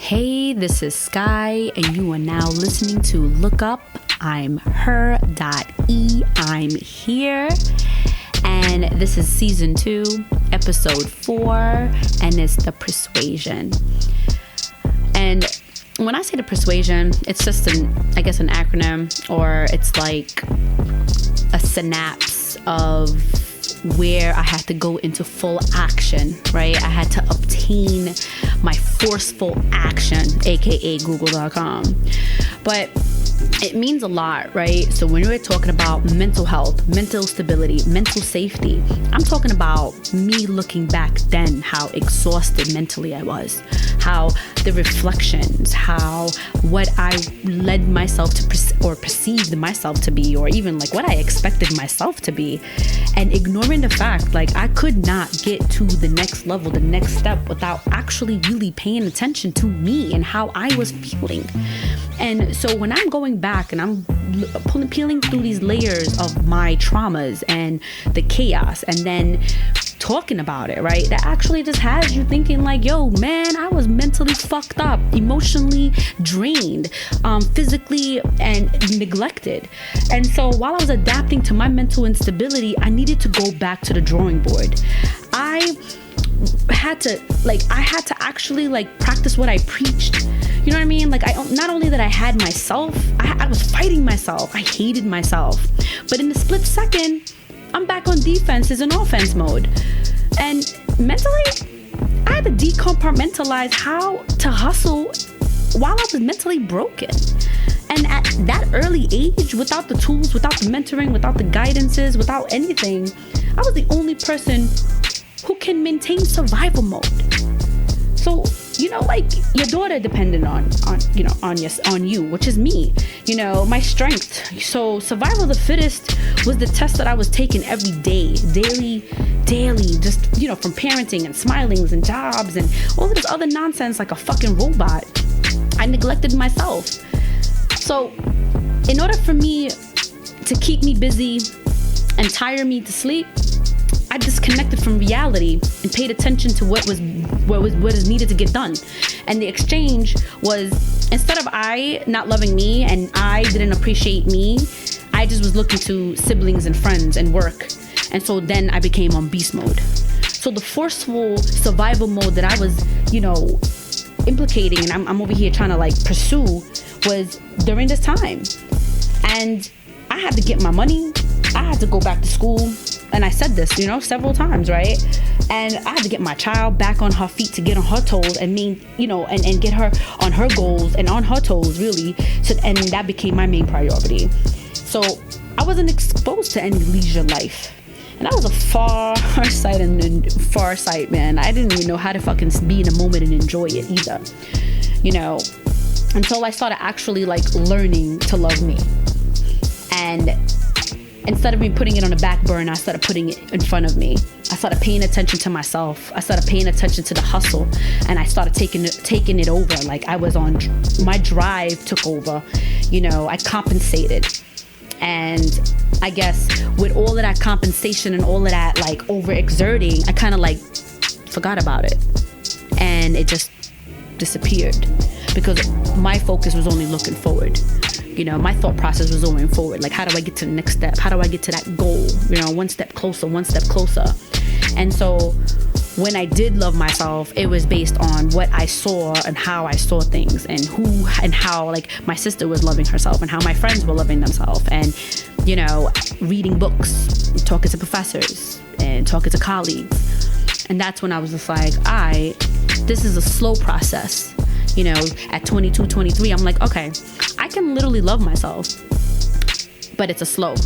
Hey, this is Sky, and you are now listening to lookupimher.e. I'm here, and this is season 2, episode 4, and it's the Persuasion. And when I say the Persuasion, it's just an acronym, or it's like a synapse of where I had to go into full action, right? I had to obtain my forceful action, aka google.com. But it means a lot, right? So when we're talking about mental health, mental stability, mental safety, I'm talking about me looking back then, how exhausted mentally I was, how the reflections, how what I led myself to or perceived myself to be, or even like what I expected myself to be, and ignoring the fact like I could not get to the next level, the next step, without actually really paying attention to me and how I was feeling. And so when I'm going back and I'm peeling through these layers of my traumas and the chaos, and then talking about it, right, that actually just has you thinking like, yo, man, I was mentally fucked up, emotionally drained, physically and neglected. And so while I was adapting to my mental instability, I needed to go back to the drawing board. I had to actually like practice what I preached. You know what I mean? Like, not only that I had myself, I was fighting myself. I hated myself. But in the split second, I'm back on defense as an offense mode. And mentally, I had to decompartmentalize how to hustle while I was mentally broken. And at that early age, without the tools, without the mentoring, without the guidances, without anything, I was the only person who can maintain survival mode. So, you know, like, your daughter depended on you, which is me, you know, my strength. So survival of the fittest was the test that I was taking every day, daily, just, you know, from parenting and smilings and jobs and all of this other nonsense like a fucking robot. I neglected myself. So in order for me to keep me busy and tire me to sleep, I disconnected from reality and paid attention to what is needed to get done. And the exchange was, instead of I not loving me and I didn't appreciate me, I just was looking to siblings and friends and work. And so then I became on beast mode. So the forceful survival mode that I was, you know, implicating and I'm over here trying to like pursue was during this time. And I had to get my money. I had to go back to school. And I said this, you know, several times, right? And I had to get my child back on her feet to get on her toes and and get her on her goals and on her toes, really. So, and that became my main priority. So I wasn't exposed to any leisure life. And that was a far sight, man. I didn't even know how to fucking be in a moment and enjoy it either, you know, until I started actually like learning to love me. And instead of me putting it on the back burner, I started putting it in front of me. I started paying attention to myself. I started paying attention to the hustle, and I started taking it over. Like I was on, my drive took over. You know, I compensated. And I guess with all of that compensation and all of that like overexerting, I kind of like forgot about it. And it just disappeared because my focus was only looking forward. You know, my thought process was going forward. Like, how do I get to the next step? How do I get to that goal? You know, one step closer. And so when I did love myself, it was based on what I saw and how I saw things and who and how, like, my sister was loving herself and how my friends were loving themselves. And, you know, reading books, talking to professors and talking to colleagues. And that's when I was just like, this is a slow process. You know, at 22, 23, I'm like, okay, I can literally love myself, but it's a slow.